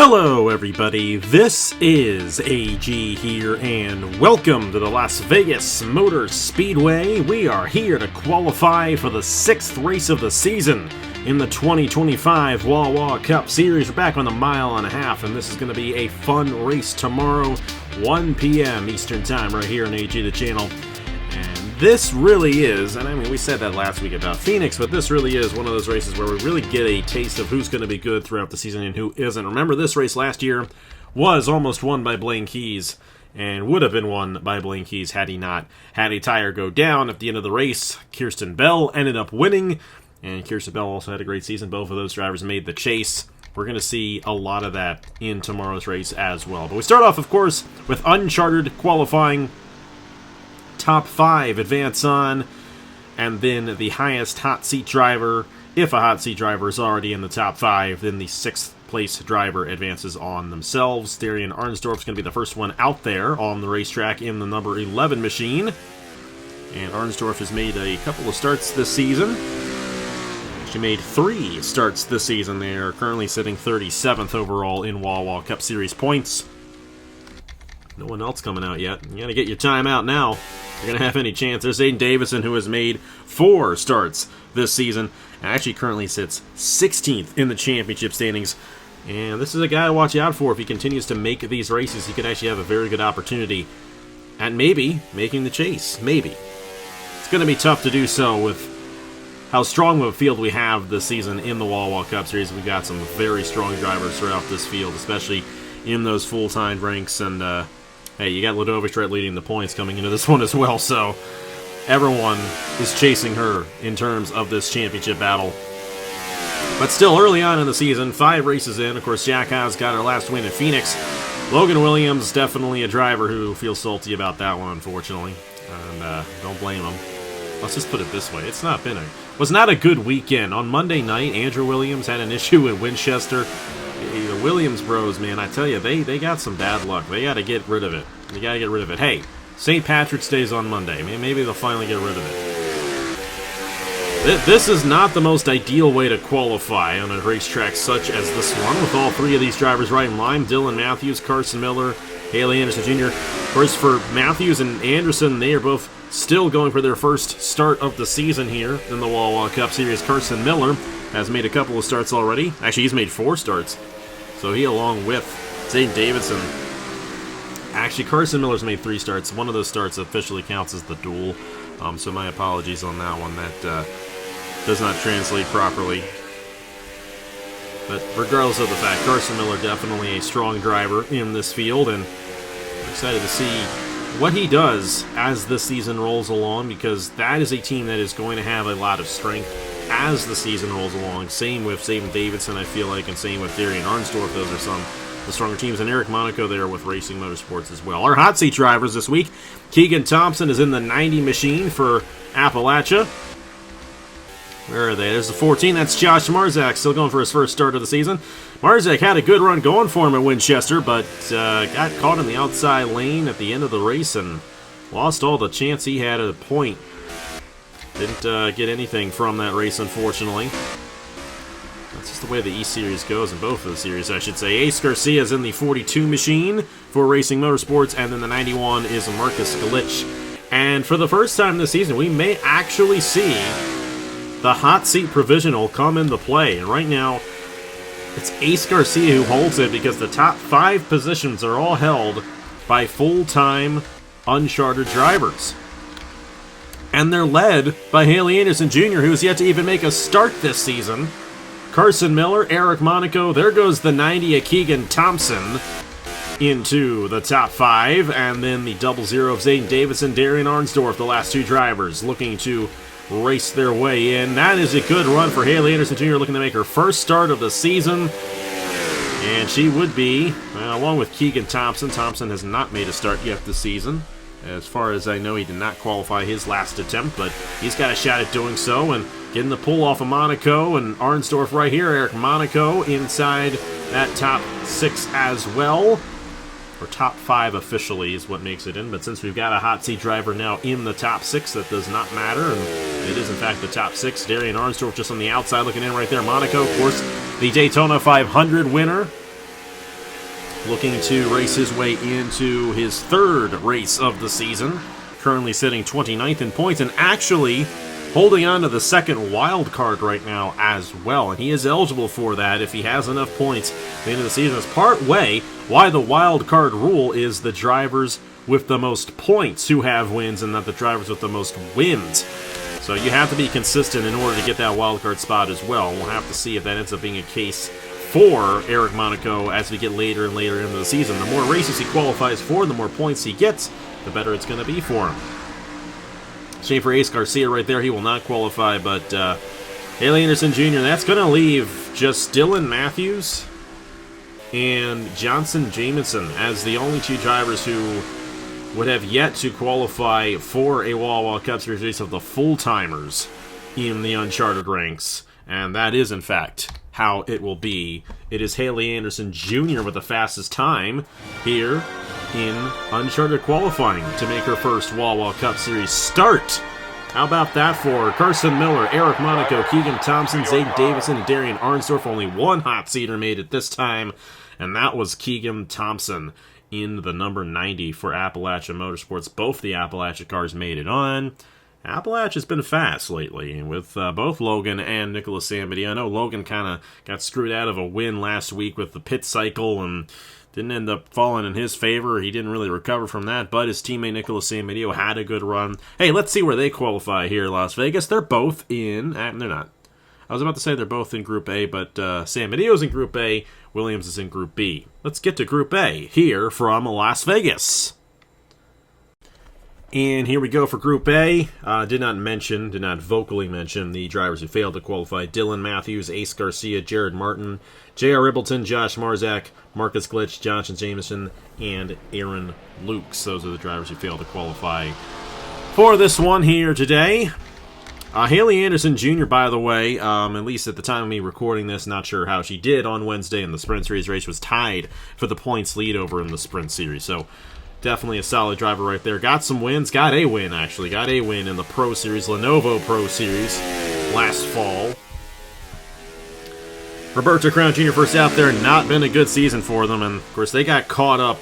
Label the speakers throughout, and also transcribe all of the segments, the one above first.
Speaker 1: Hello everybody, this is AG here, and welcome to the Las Vegas Motor Speedway. We are here to qualify for the 6th race of the season in the 2025 Wawa Cup Series. We're back on the mile and a half, and this is going to be a fun race tomorrow, 1 p.m. Eastern Time, right here on AG the channel. And this really is, and I mean, we said that last week about Phoenix, but this really is one of those races where we really get a taste of who's going to be good throughout the season and who isn't. Remember, this race last year was almost won by Blaine Keys, and would have been won by Blaine Keys had he not had a tire go down at the end of the race. Kirsten Bell ended up winning, and Kirsten Bell also had a great season. Both of those drivers made the chase. We're going to see a lot of that in tomorrow's race as well. But we start off, of course, with uncharted qualifying. Top 5 advance on, and then the highest hot seat driver. If a hot seat driver is already in the top 5, then the 6th place driver advances on themselves. Darian Arnsdorf is going to be the first one out there on the racetrack in the number 11 machine. And Arnsdorf has made a couple of starts this season. She made 3 starts this season. They are currently sitting 37th overall in Wawa Cup Series points. No one else coming out yet. You gotta get your time out now if you're gonna have any chance. There's Aiden Davison, who has made 4 starts this season, and actually currently sits 16th in the championship standings. And this is a guy to watch out for. If he continues to make these races, he could actually have a very good opportunity at maybe making the chase. Maybe. It's gonna be tough to do so with how strong of a field we have this season in the Wawa Cup Series. We've got some very strong drivers throughout this field, especially in those full-time ranks, and hey, you got Ladovic right leading the points coming into this one as well, so everyone is chasing her in terms of this championship battle. But still, early on in the season, 5 races in, of course, Jack Haas got her last win in Phoenix. Logan Williams, definitely a driver who feels salty about that one, unfortunately, and don't blame him. Let's just put it this way, was not a good weekend. On Monday night, Andrew Williams had an issue at Winchester. The Williams bros, man, I tell you, they got some bad luck. They got to get rid of it. They got to get rid of it. Hey, St. Patrick's Day's on Monday. Maybe they'll finally get rid of it. This is not the most ideal way to qualify on a racetrack such as this one, with all 3 of these drivers right in line. Dylan Matthews, Carson Miller, Haley Anderson Jr. Of course, for Matthews and Anderson, they are both still going for their first start of the season here in the Wawa Cup Series. Carson Miller has made a couple of starts already. Actually, he's made 4 starts. So he, along with Zayden Davidson, actually Carson Miller's made 3 starts. One of those starts officially counts as the duel. So my apologies on that one. That does not translate properly. But regardless of the fact, Carson Miller definitely a strong driver in this field, and I'm excited to see what he does as this season rolls along, because that is a team that is going to have a lot of strength as the season rolls along. Same with Zayden Davidson, I feel like, and same with Darian Arnsdorf. Those are some of the stronger teams. And Eric Monaco there with Racing Motorsports as well. Our hot seat drivers this week, Keegan Thompson is in the 90 machine for Appalachia. Where are they? There's the 14. That's Josh Marzak, still going for his first start of the season. Marzak had a good run going for him at Winchester, but got caught in the outside lane at the end of the race and lost all the chance he had at a point. Didn't get anything from that race, unfortunately. That's just the way the E-Series goes, in both of the series, I should say. Ace Garcia is in the 42 machine for Racing Motorsports, and then the 91 is Marcus Glitch. And for the first time this season, we may actually see the hot seat provisional come into play. And right now, it's Ace Garcia who holds it, because the top 5 positions are all held by full-time uncharted drivers. And they're led by Haley Anderson Jr., who has yet to even make a start this season. Carson Miller, Eric Monaco, there goes the 90 of Keegan Thompson into the top 5. And then the 00 of Zayden Davidson, Darian Arnsdorf, the last 2 drivers looking to race their way in. That is a good run for Haley Anderson Jr., looking to make her first start of the season. And she would be, along with Keegan Thompson. Thompson has not made a start yet this season. As far as I know, he did not qualify his last attempt, but he's got a shot at doing so, and getting the pull off of Monaco and Arnsdorf right here. Eric Monaco inside that top 6 as well. Or top 5 officially is what makes it in, but since we've got a hot seat driver now in the top 6, that does not matter, and it is in fact the top 6. Darian Arnsdorf just on the outside looking in right there. Monaco, of course, the Daytona 500 winner. looking to race his way into his third race of the season. Currently sitting 29th in points and actually holding on to the second wild card right now as well. And he is eligible for that if he has enough points at the end of the season. It's part way why the wild card rule is the drivers with the most points who have wins and not the drivers with the most wins. So you have to be consistent in order to get that wild card spot as well. We'll have to see if that ends up being a case for Eric Monaco as we get later and later into the season. The more races he qualifies for, the more points he gets, the better it's going to be for him. Shame for Ace Garcia right there. He will not qualify, but Haley Anderson Jr., that's going to leave just Dylan Matthews and Johnson Jamison as the only two drivers who would have yet to qualify for a Wawa Cup Series race of the full-timers in the Uncharted ranks. And that is, in fact, how it will be. It is Haley Anderson Jr. with the fastest time here in Uncharted qualifying to make her first Wawa Cup Series start. How about that for Carson Miller, Eric Monaco, Keegan Thompson, Zayden Davison, and Darian Arnsdorf? Only one hot seater made it this time, and that was Keegan Thompson in the number 90 for Appalachia Motorsports. Both the Appalachia cars made it on. Appalachia's been fast lately with both Logan and Nicholas Samedi. I know Logan kind of got screwed out of a win last week with the pit cycle and didn't end up falling in his favor. He didn't really recover from that, but his teammate Nicholas Samedi had a good run. Hey, let's see where they qualify here in Las Vegas. They're both in... they're not. I was about to say they're both in Group A, but Sam Medio's in Group A, Williams is in Group B. Let's get to Group A here from Las Vegas. And here we go for Group A. Did not vocally mention the drivers who failed to qualify. Dylan Matthews, Ace Garcia, Jared Martin, J.R. Ribbleton, Josh Marzak, Marcus Glitch, Johnson Jameson, and Aaron Lukes. Those are the drivers who failed to qualify for this one here today. Haley Anderson Jr., by the way, at least at the time of me recording this, not sure how she did on Wednesday in the Sprint Series race, was tied for the points lead over in the Sprint Series. So definitely a solid driver right there. Got some wins. Got a win in the Pro Series, Lenovo Pro Series last fall. Roberto Crown Jr. first out there. Not been a good season for them. And, of course, they got caught up.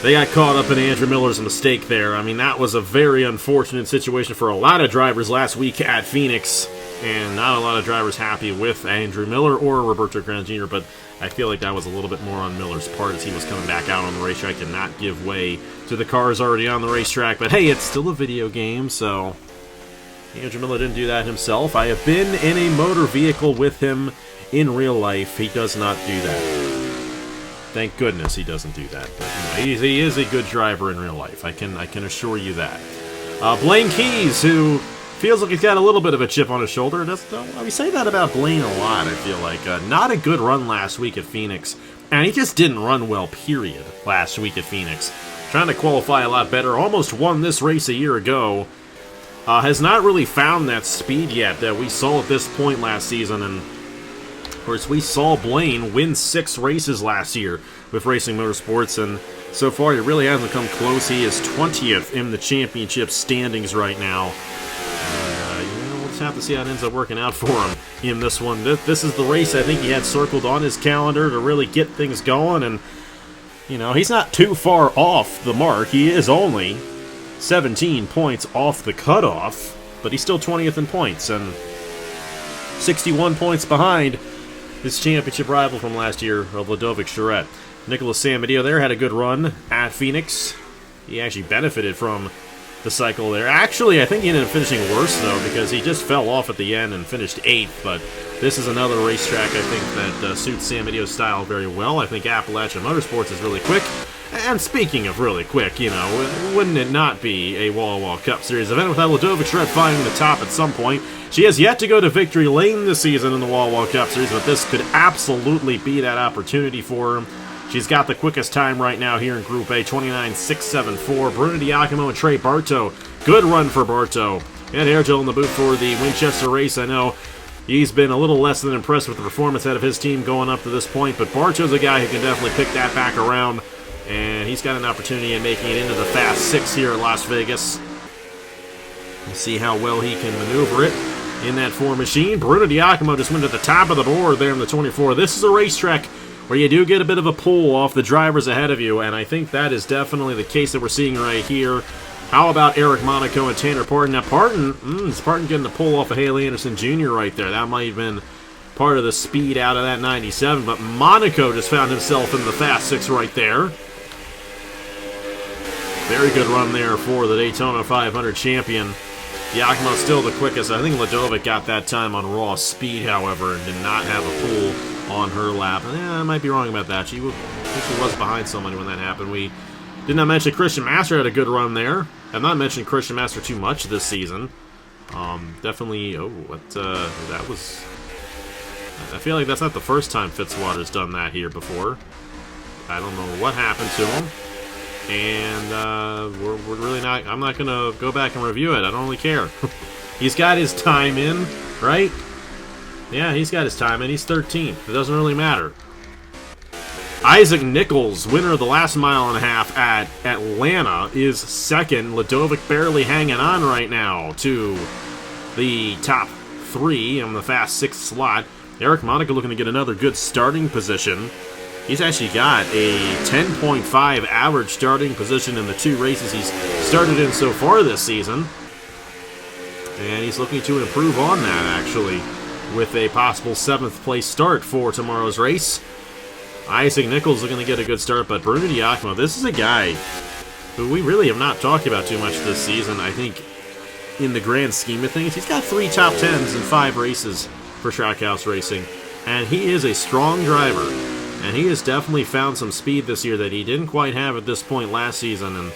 Speaker 1: In Andrew Miller's mistake there. I mean, that was a very unfortunate situation for a lot of drivers last week at Phoenix. And not a lot of drivers happy with Andrew Miller or Roberto Crown Jr., but I feel like that was a little bit more on Miller's part as he was coming back out on the racetrack and not give way to the cars already on the racetrack. But hey, it's still a video game, so Andrew Miller didn't do that himself. I have been in a motor vehicle with him in real life. He does not do that. Thank goodness he doesn't do that. But you know, he is a good driver in real life. I can assure you that. Blaine Keys, who feels like he's got a little bit of a chip on his shoulder. We say that about Blaine a lot, I feel like. Not a good run last week at Phoenix. And he just didn't run well, period, last week at Phoenix. Trying to qualify a lot better. Almost won this race a year ago. Has not really found that speed yet that we saw at this point last season. And of course, we saw Blaine win 6 races last year with Racing Motorsports, and so far he really hasn't come close. He is 20th in the championship standings right now. We'll just have to see how it ends up working out for him in this one. This is the race I think he had circled on his calendar to really get things going, and you know, he's not too far off the mark. He is only 17 points off the cutoff, but he's still 20th in points, and 61 points behind his championship rival from last year, Ludovic Charette. Nicholas Samedi there had a good run at Phoenix. He actually benefited from the cycle there. Actually, I think he ended up finishing worse, though, because he just fell off at the end and finished 8th. But this is another racetrack, I think, that suits Samedio's style very well. I think Appalachia Motorsports is really quick. And speaking of really quick, you know, wouldn't it not be a Wawa Cup Series event without Ludovic Charette finding the top at some point? She has yet to go to victory lane this season in the Wawa Cup Series, but this could absolutely be that opportunity for her. She's got the quickest time right now here in Group A, 29.674. Bruno Diacomo and Trey Bartow. Good run for Bartow. And air gel in the boot for the Winchester race. I know he's been a little less than impressed with the performance out of his team going up to this point, but Bartow's a guy who can definitely pick that back around. And he's got an opportunity in making it into the Fast 6 here at Las Vegas. We'll see how well he can maneuver it in that 4 machine. Bruno Diacomo just went to the top of the board there in the 24. This is a racetrack where you do get a bit of a pull off the drivers ahead of you, and I think that is definitely the case that we're seeing right here. How about Eric Monaco and Tanner Parton? Now, is Parton getting the pull off of Haley Anderson Jr. right there? That might have been part of the speed out of that 97, but Monaco just found himself in the Fast 6 right there. Very good run there for the Daytona 500 champion. Giacomo still the quickest. I think Ladovic got that time on raw speed, however, and did not have a pull on her lap. I might be wrong about that. She was behind somebody when that happened. We did not mention Christian Master had a good run there. I've not mentioned Christian Master too much this season. Definitely, that was... I feel like that's not the first time Fitzwater's done that here before. I don't know what happened to him. And we're really not... I'm not going to go back and review it. I don't really care. He's got his time in, right? Yeah, he's got his time in. He's 13th. It doesn't really matter. Isaac Nichols, winner of the last mile and a half at Atlanta, is second. Ladovic barely hanging on right now to the top 3 in the Fast 6 slot. Eric Monaco looking to get another good starting position. He's actually got a 10.5 average starting position in the 2 races he's started in so far this season. And he's looking to improve on that, actually, with a possible 7th place start for tomorrow's race. Isaac Nichols looking to get a good start, but Bruno Diacomo, this is a guy who we really have not talked about too much this season. I think in the grand scheme of things, he's got 3 top 10s in 5 races for Trackhouse Racing, and he is a strong driver, and he has definitely found some speed this year that he didn't quite have at this point last season. And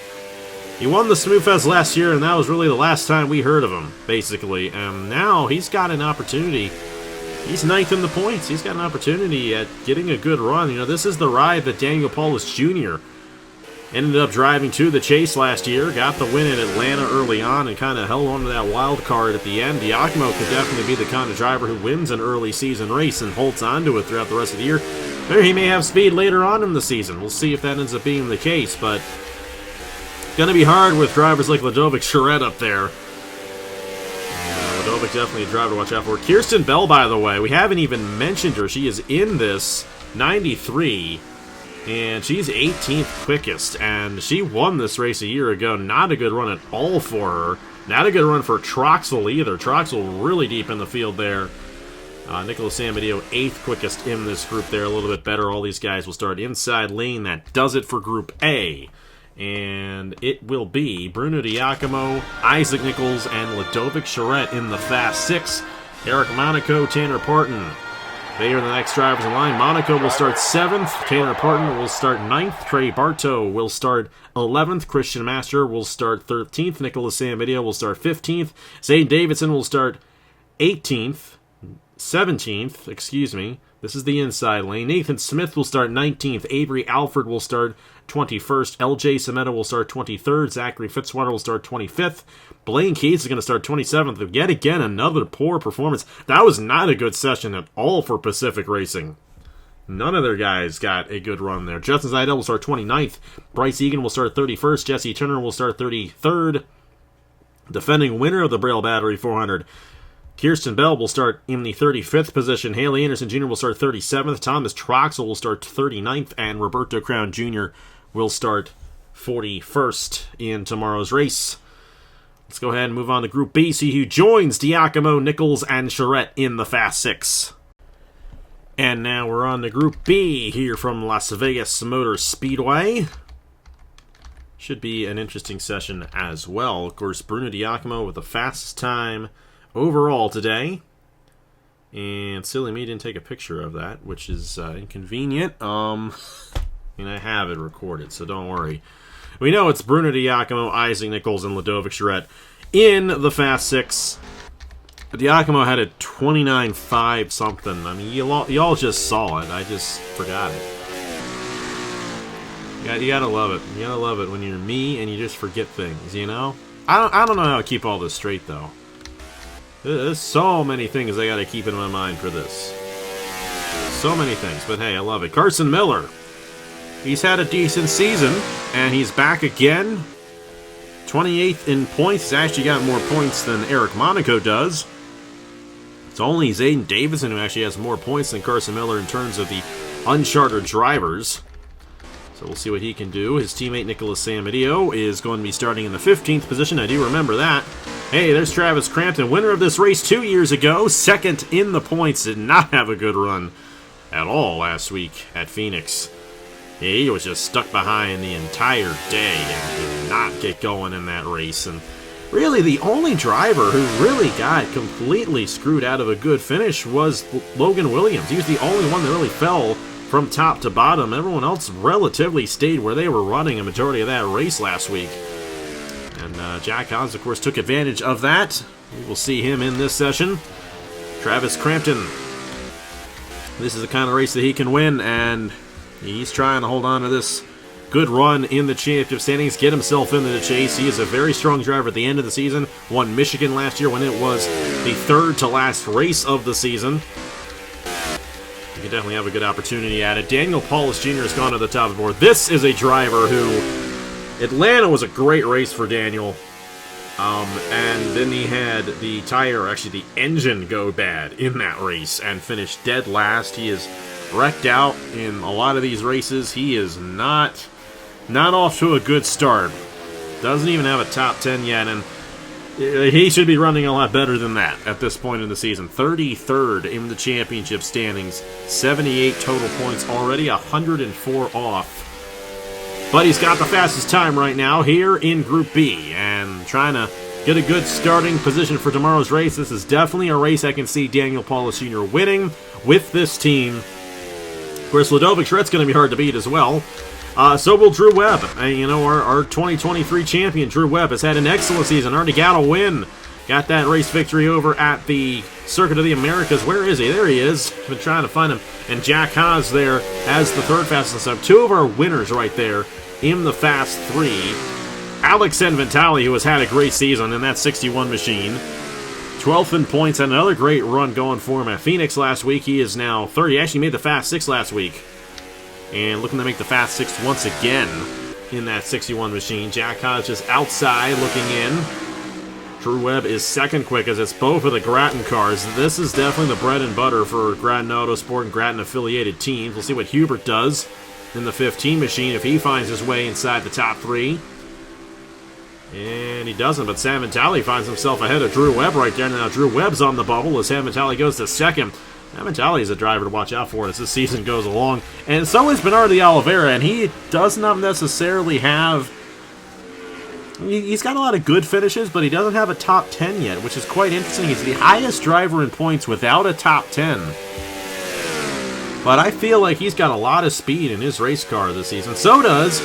Speaker 1: he won the Smoothfest last year, and that was really the last time we heard of him, basically. And now he's got an opportunity. He's 9th in the points. He's got an opportunity at getting a good run. You know, this is the ride that Daniel Paulus Jr. ended up driving to the chase last year. Got the win in Atlanta early on and kind of held on to that wild card at the end. Diacomo could definitely be the kind of driver who wins an early season race and holds on to it throughout the rest of the year. Maybe he may have speed later on in the season. We'll see if that ends up being the case, but it's going to be hard with drivers like Ladovic Charette up there. Ladovic definitely a driver to watch out for. Kirsten Bell, by the way, we haven't even mentioned her. She is in this 93, and she's 18th quickest, and she won this race a year ago. Not a good run at all for her. Not a good run for Troxel either. Troxel really deep in the field there. Nicholas Samedeo, 8th quickest in this group there. A little bit better. All these guys will start inside lane. That does it for Group A. And it will be Bruno Diacomo, Isaac Nichols, and Ladovic Charette in the Fast 6. Eric Monaco, Tanner Parton. They are the next drivers in line. Monaco will start 7th. Tanner Parton will start 9th. Trey Bartow will start 11th. Christian Master will start 13th. Nicholas Samedeo will start 15th. Zane Davidson will start 17th, excuse me. This is the inside lane. Nathan Smith will start 19th. Avery Alford will start 21st. LJ Semeta will start 23rd. Zachary Fitzwater will start 25th. Blaine Keys is going to start 27th. Yet again, another poor performance. That was not a good session at all for Pacific Racing. None of their guys got a good run there. Justin Zidell will start 29th. Bryce Egan will start 31st. Jesse Turner will start 33rd. Defending winner of the Braille Battery 400, Kirsten Bell will start in the 35th position. Haley Anderson Jr. will start 37th. Thomas Troxel will start 39th. And Roberto Crown Jr. will start 41st in tomorrow's race. Let's go ahead and move on to Group B, see who joins Diacomo, Nichols, and Charette in the Fast 6. And now we're on to Group B here from Las Vegas Motor Speedway. Should be an interesting session as well. Of course, Bruno Diacomo with the fastest time overall today. And silly me didn't take a picture of that, which is inconvenient. I have it recorded, so don't worry. We know it's Bruno Diacomo, Isaac Nichols, and Ladovic Charette in the Fast 6. Diacomo had a 29.5 something. I mean, y'all just saw it. I just forgot it. You gotta love it. You gotta love it when you're me and you just forget things, you know? I don't know how to keep all this straight, though. There's so many things I gotta keep in my mind for this. So many things, but hey, I love it. Carson Miller. He's had a decent season, and he's back again. 28th in points. He's actually got more points than Eric Monaco does. It's only Zayden Davidson who actually has more points than Carson Miller in terms of the uncharted drivers. So we'll see what he can do. His teammate Nicholas Samidio is going to be starting in the 15th position. I do remember that. Hey, there's Travis Crampton, winner of this race 2 years ago. Second in the points. Did not have a good run at all last week at Phoenix. He was just stuck behind the entire day and did not get going in that race. And really, the only driver who really got completely screwed out of a good finish was Logan Williams. He was the only one that really fell from top to bottom. Everyone else relatively stayed where they were running a majority of that race last week. And Jack Hans, of course, took advantage of that. We will see him in this session. Travis Crampton. This is the kind of race that he can win, and he's trying to hold on to this good run in the championship standings, get himself into the chase. He is a very strong driver at the end of the season. Won Michigan last year when it was the third to last race of the season. You can definitely have a good opportunity at it. Daniel Paulus Jr. has gone to the top of the board. This is a driver who... Atlanta was a great race for Daniel. And then he had the tire, actually the engine, go bad in that race and finished dead last. He is wrecked out in a lot of these races. He is not off to a good start. Doesn't even have a top 10 yet, and he should be running a lot better than that at this point in the season. 33rd in the championship standings, 78 total points already, 104 off. But he's got the fastest time right now here in Group B, and trying to get a good starting position for tomorrow's race. This is definitely a race I can see Daniel Paulus Jr. winning with this team. Of course, Ludovic Schredt's going to be hard to beat as well. So will Drew Webb. Our 2023 champion, Drew Webb, has had an excellent season. Already got a win. Got that race victory over at the Circuit of the Americas. Where is he? There he is. Been trying to find him. And Jack Haas there as the third fastest up. Two of our winners right there in the Fast 3. Alex Enventali, who has had a great season in that 61 machine. 12th in points and another great run going for him at Phoenix last week. He is now third. He actually made the Fast 6 last week. And looking to make the Fast 6 once again in that 61 machine. Jack Haas just outside looking in. Drew Webb is second quickest. It's both of the Grattan cars. This is definitely the bread and butter for Grattan Autosport and Grattan affiliated teams. We'll see what Hubert does in the 15 machine if he finds his way inside the top 3. And he doesn't, but Sam Vitale finds himself ahead of Drew Webb right there. Now Drew Webb's on the bubble as Sam Vitale goes to second. Sam Vitale is a driver to watch out for as this season goes along. And so is Bernardo de Oliveira, and he does not necessarily have... He's got a lot of good finishes, but he doesn't have a top 10 yet, which is quite interesting. He's the highest driver in points without a top 10. But I feel like he's got a lot of speed in his race car this season. So does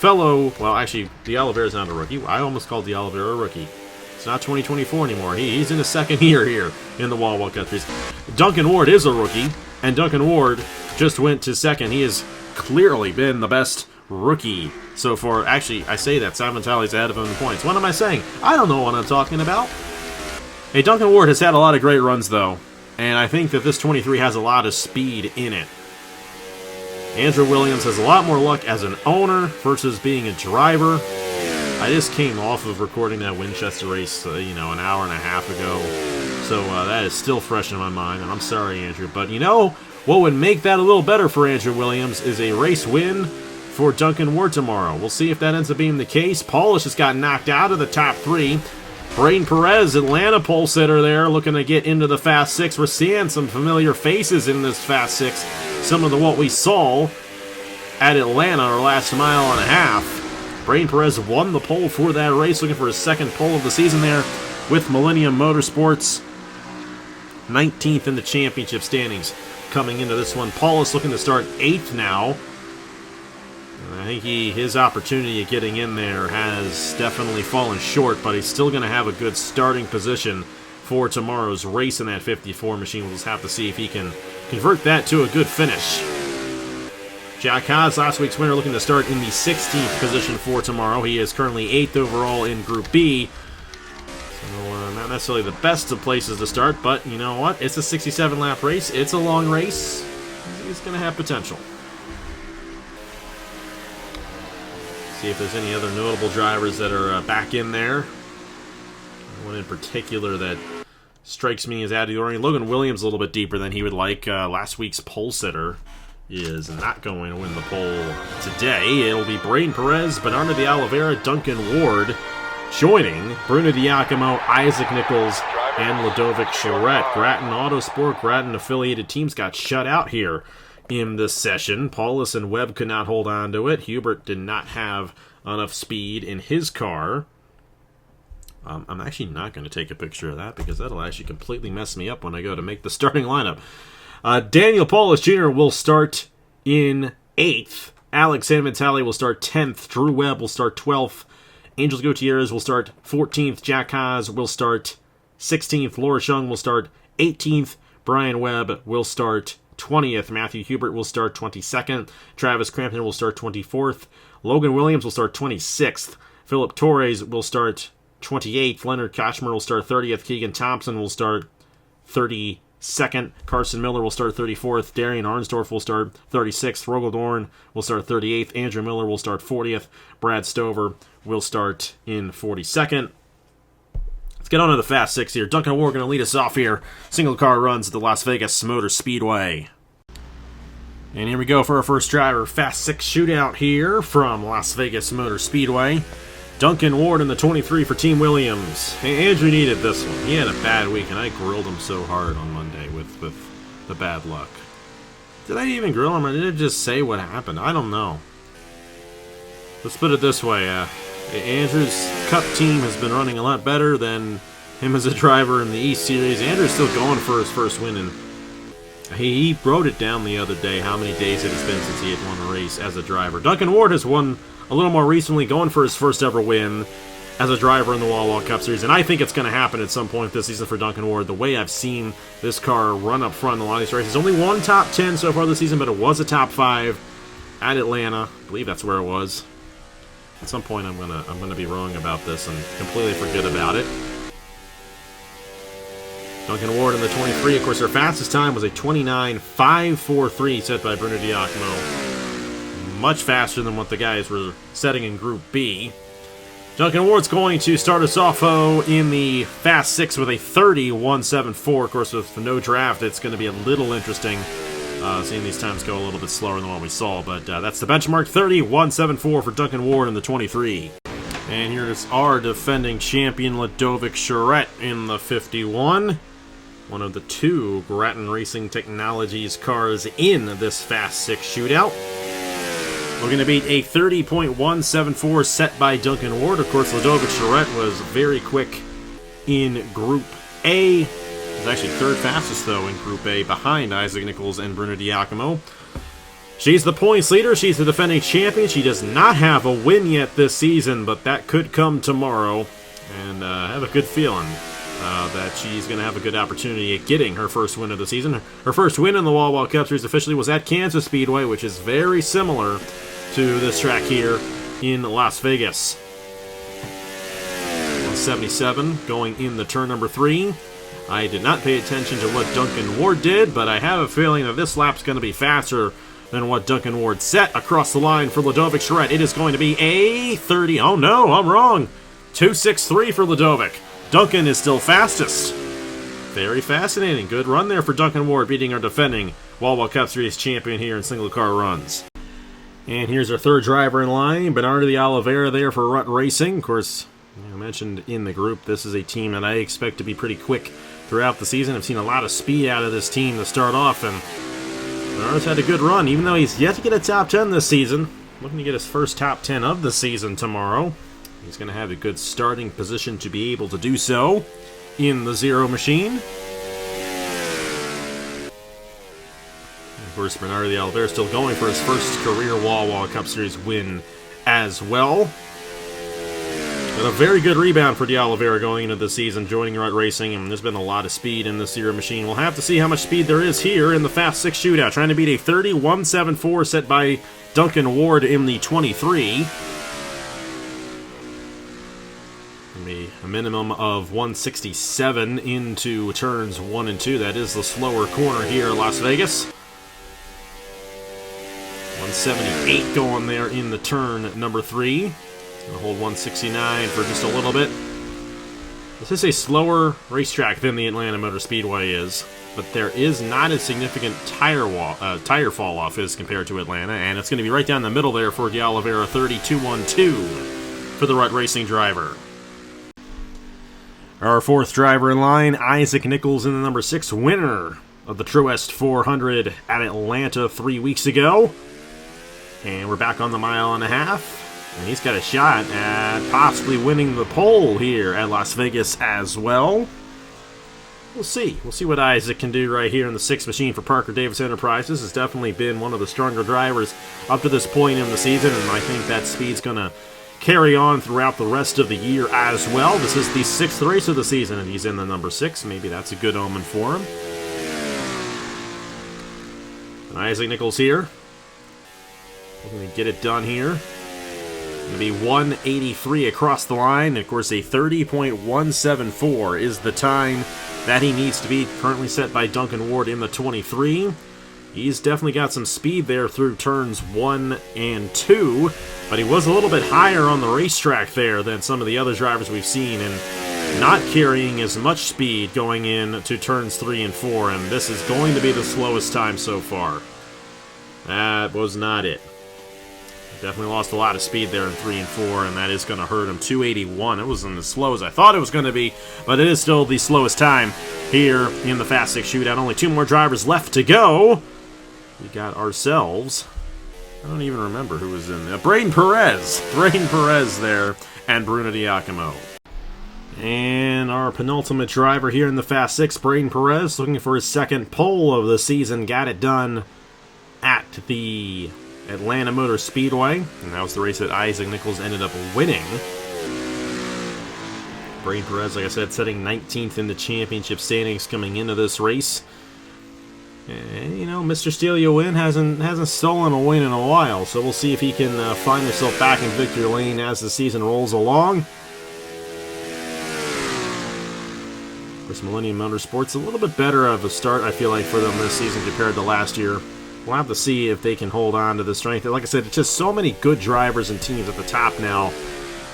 Speaker 1: well, actually, de Oliveira's not a rookie. I almost called de Oliveira a rookie. It's not 2024 anymore. He's in his second year here in the Wawa countries. Duncan Ward is a rookie, and Duncan Ward just went to second. He has clearly been the best rookie so far. Actually, I say that Simon Talley's ahead of him in points. What am I saying? I don't know what I'm talking about. Hey, Duncan Ward has had a lot of great runs, though, and I think that this 23 has a lot of speed in it. Andrew Williams has a lot more luck as an owner versus being a driver. I just came off of recording that Winchester race, an hour and a half ago, so that is still fresh in my mind, and I'm sorry, Andrew, but what would make that a little better for Andrew Williams is a race win for Duncan Ward tomorrow. We'll see if that ends up being the case. Paulus just got knocked out of the top 3. Braden Perez, Atlanta pole sitter there, looking to get into the Fast 6. We're seeing some familiar faces in this Fast 6. Some of what we saw at Atlanta, our last mile and a half. Braden Perez won the pole for that race, looking for his second pole of the season there with Millennium Motorsports. 19th in the championship standings coming into this one. Paulus looking to start 8th now. I think his opportunity of getting in there has definitely fallen short, but he's still going to have a good starting position for tomorrow's race in that 54 machine. We'll just have to see if he can convert that to a good finish. Jack Haas, last week's winner, looking to start in the 16th position for tomorrow. He is currently 8th overall in Group B. So not necessarily the best of places to start, but you know what? It's a 67-lap race. It's a long race. He's going to have potential. See if there's any other notable drivers that are back in there. One in particular that strikes me as out of the ordinary. Logan Williams a little bit deeper than he would like. Last week's pole sitter. is not going to win the pole today. It'll be Braden Perez, Bernardo de Oliveira, Duncan Ward joining Bruno Diacomo, Isaac Nichols, and Ludovic Charette. Grattan Autosport, Grattan affiliated teams got shut out here in this session. Paulus and Webb could not hold on to it. Hubert did not have enough speed in his car. I'm actually not going to take a picture of that because that'll actually completely mess me up when I go to make the starting lineup. Daniel Paulus Jr. will start in 8th. Alex Sanvitali will start 10th. Drew Webb will start 12th. Angels Gutierrez will start 14th. Jack Haas will start 16th. Laura Shung will start 18th. Brian Webb will start 20th. Matthew Hubert will start 22nd. Travis Crampton will start 24th. Logan Williams will start 26th. Philip Torres will start 28th. Leonard Kochmer will start 30th. Keegan Thompson will start 32nd. Carson Miller will start 34th. Darian Arnsdorf will start 36th. Rogel Dorn will start 38th. Andrew Miller will start 40th. Brad Stover will start in 42nd. Let's get on to the Fast Six here. Duncan Ward going to lead us off here. Single car runs at the Las Vegas Motor Speedway. And here we go for our first driver. Fast Six shootout here from Las Vegas Motor Speedway. Duncan Ward in the 23 for Team Williams. Hey, Andrew needed this one. He had a bad week, and I grilled him so hard on Monday with the bad luck. Did I even grill him, or did I just say what happened? I don't know. Let's put it this way. Andrew's Cup team has been running a lot better than him as a driver in the East Series. Andrew's still going for his first win, and he wrote it down the other day how many days it has been since he had won a race as a driver. Duncan Ward has won a little more recently, going for his first ever win as a driver in the Wawa Cup Series, and I think it's going to happen at some point this season for Duncan Ward. The way I've seen this car run up front in a lot of these races, only one top 10 so far this season, but it was a top 5 at Atlanta. I believe that's where it was. At some point, I'm gonna be wrong about this and completely forget about it. Duncan Ward in the 23. Of course, their fastest time was a 29.543 set by Bruno Diacomo. Much faster than what the guys were setting in Group B. Duncan Ward's going to start us off in the Fast Six with a 30.174. Of course, with no draft, it's going to be a little interesting seeing these times go a little bit slower than what we saw. But that's the benchmark, 30.174 for Duncan Ward in the 23. And here is our defending champion, Ludovic Charette in the 51. One of the 2 Grattan Racing Technologies cars in this Fast Six shootout. We're going to beat a 30.174 set by Duncan Ward. Of course, Ludovic Charette was very quick in Group A. He's actually 3rd fastest, though, in Group A, behind Isaac Nichols and Bruno Diacomo. She's the points leader. She's the defending champion. She does not have a win yet this season, but that could come tomorrow. And I have a good feeling that she's going to have a good opportunity at getting her first win of the season. Her first win in the Wawa Cup Series officially was at Kansas Speedway, which is very similar to this track here in Las Vegas. 177 going in the turn number 3. I did not pay attention to what Duncan Ward did, but I have a feeling that this lap's going to be faster than what Duncan Ward set across the line for Ludovic Charette. It is going to be a 30. Oh no, I'm wrong. 2.63 for Ludovic. Duncan is still fastest. Very fascinating. Good run there for Duncan Ward, beating our defending Wawa Cup Series champion here in single car runs. And here's our third driver in line, Bernardo de Oliveira there for Rut Racing. Of course, I mentioned in the group, this is a team that I expect to be pretty quick throughout the season. I've seen a lot of speed out of this team to start off, and Bernardo's had a good run, even though he's yet to get a top 10 this season. Looking to get his first top 10 of the season tomorrow. He's going to have a good starting position to be able to do so in the Zero Machine. Of course, Bernardo de Oliveira still going for his first career Wawa Cup Series win as well. But a very good rebound for de Oliveira going into the season, joining Rut Racing, and there's been a lot of speed in this Zero Machine. We'll have to see how much speed there is here in the Fast Six shootout, trying to beat a 30.174 set by Duncan Ward in the 23. A minimum of 167 into turns 1 and 2. That is the slower corner here at Las Vegas. 178 going there in the turn number 3. Gonna hold 169 for just a little bit. This is a slower racetrack than the Atlanta Motor Speedway is, but there is not a significant tire fall off as compared to Atlanta, and it's going to be right down the middle there for the Oliveira 3212 for the Rut Racing driver. Our fourth driver in line, Isaac Nichols, in the number 6 winner of the Truest 400 at Atlanta 3 weeks ago. And we're back on the mile and a half. And he's got a shot at possibly winning the pole here at Las Vegas as well. We'll see. We'll see what Isaac can do right here in the 6 machine for Parker Davis Enterprises. Has definitely been one of the stronger drivers up to this point in the season, and I think that speed's going to carry on throughout the rest of the year as well. This is the 6th race of the season, and he's in the number 6. Maybe that's a good omen for him. And Isaac Nichols here. Looking to get it done here. Going to be 183 across the line. Of course, a 30.174 is the time that he needs to be, currently set by Duncan Ward in the 23. He's definitely got some speed there through turns 1 and 2, but he was a little bit higher on the racetrack there than some of the other drivers we've seen, and not carrying as much speed going in to turns 3 and 4, and this is going to be the slowest time so far. That was not it. Definitely lost a lot of speed there in 3 and 4, and that is going to hurt him. 281. It wasn't as slow as I thought it was going to be, but it is still the slowest time here in the Fast 6 shootout. Only 2 more drivers left to go. We got ourselves, I don't even remember who was in there. Braden Perez. Braden Perez there, and Bruno Diacomo. And our penultimate driver here in the Fast 6, Braden Perez, looking for his 2nd pole of the season. Got it done at the Atlanta Motor Speedway, and that was the race that Isaac Nichols ended up winning. Braden Perez, like I said, setting 19th in the championship standings coming into this race. And, you know, Mr. Steal You Win hasn't stolen a win in a while, so we'll see if he can find himself back in victory lane as the season rolls along. Of course, Millennium Motorsports, a little bit better of a start, I feel like, for them this season compared to last year. We'll have to see if they can hold on to the strength. Like I said, it's just so many good drivers and teams at the top now.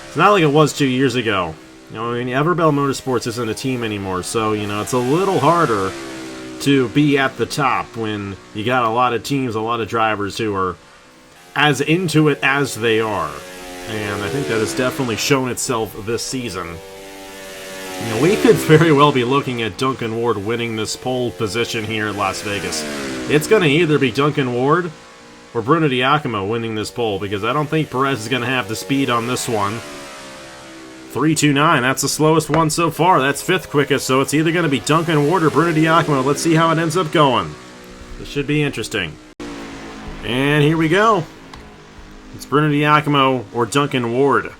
Speaker 1: It's not like it was 2 years ago. You know, I mean, Everbell Motorsports isn't a team anymore, so, you know, it's a little harder to be at the top when you got a lot of teams, a lot of drivers who are as into it as they are. And I think that has definitely shown itself this season. You know, we could very well be looking at Duncan Ward winning this pole position here at Las Vegas. It's going to either be Duncan Ward or Bruno Diacomo winning this pole, because I don't think Perez is going to have the speed on this one. 329, that's the slowest one so far. That's 5th quickest, so it's either going to be Duncan Ward or Bruno Diacomo. Let's see how it ends up going. This should be interesting. And here we go. It's Bruno Diacomo or Duncan Ward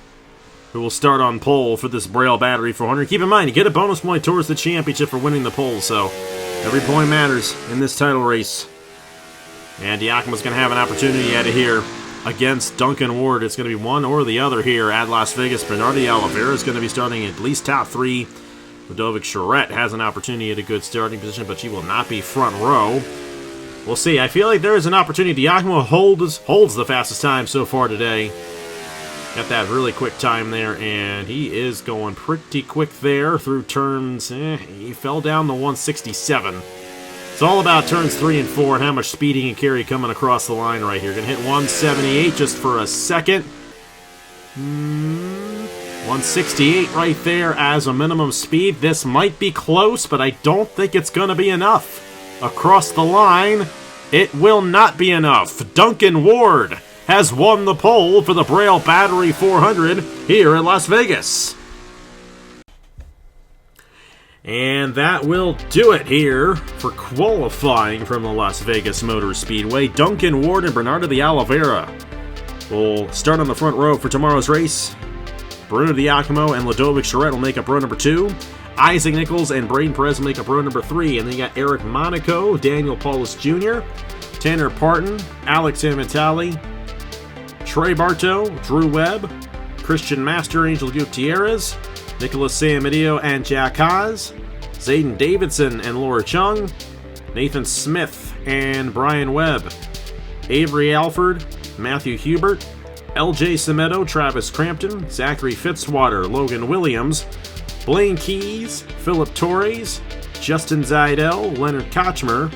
Speaker 1: who will start on pole for this Braille Battery 400. Keep in mind, you get a bonus point towards the championship for winning the pole, so every point matters in this title race. And Diacomo's going to have an opportunity at it here against Duncan Ward. It's going to be one or the other here at Las Vegas. Bernardi Oliveira is going to be starting at least top 3. Ludovic Charette has an opportunity at a good starting position, but she will not be front row. We'll see. I feel like there is an opportunity. Diacomo holds the fastest time so far today. Got that really quick time there, and he is going pretty quick there through turns. He fell down to 167. It's all about turns 3 and 4 and how much speed he can carry coming across the line right here. Gonna hit 178 just for a second. 168 right there as a minimum speed. This might be close, but I don't think it's gonna be enough. Across the line, it will not be enough. Duncan Ward has won the pole for the Braille Battery 400 here in Las Vegas. And that will do it here for qualifying from the Las Vegas Motor Speedway. Duncan Ward and Bernardo de Oliveira will start on the front row for tomorrow's race. Bruno Diacomo and Ludovic Charette will make up row number 2. Isaac Nichols and Braden Perez will make up row number 3. And then you got Eric Monaco, Daniel Paulus Jr., Tanner Parton, Alex Amitali, Trey Bartow, Drew Webb, Christian Master, Angel Gutierrez, Nicholas Samadio and Jack Haas, Zayden Davidson and Laura Chung, Nathan Smith and Brian Webb, Avery Alford, Matthew Hubert, LJ Semedo, Travis Crampton, Zachary Fitzwater, Logan Williams, Blaine Keys, Philip Torres, Justin Zidell, Leonard Kochmer,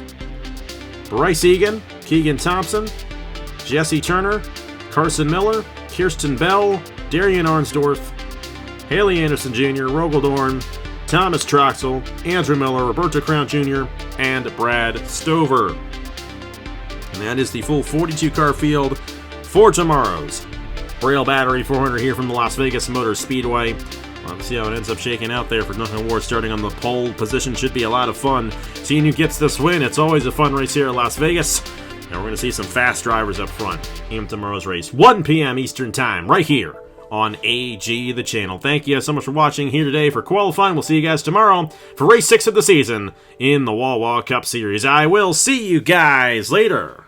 Speaker 1: Bryce Egan, Keegan Thompson, Jesse Turner, Carson Miller, Kirsten Bell, Darian Arnsdorf, Haley Anderson Jr., Rogel Thomas Troxel, Andrew Miller, Roberto Crown Jr., and Brad Stover. And that is the full 42-car field for tomorrow's Braille Battery 400 here from the Las Vegas Motor Speedway. We'll have to see how it ends up shaking out there for Nothing War. Starting on the pole position should be a lot of fun. Seeing who gets this win, it's always a fun race here at Las Vegas. And we're going to see some fast drivers up front in tomorrow's race. 1 p.m. Eastern Time, right here on AG the channel. Thank you so much for watching here today for qualifying. We'll see you guys tomorrow for race 6 of the season in the Wawa Cup Series. I will see you guys later.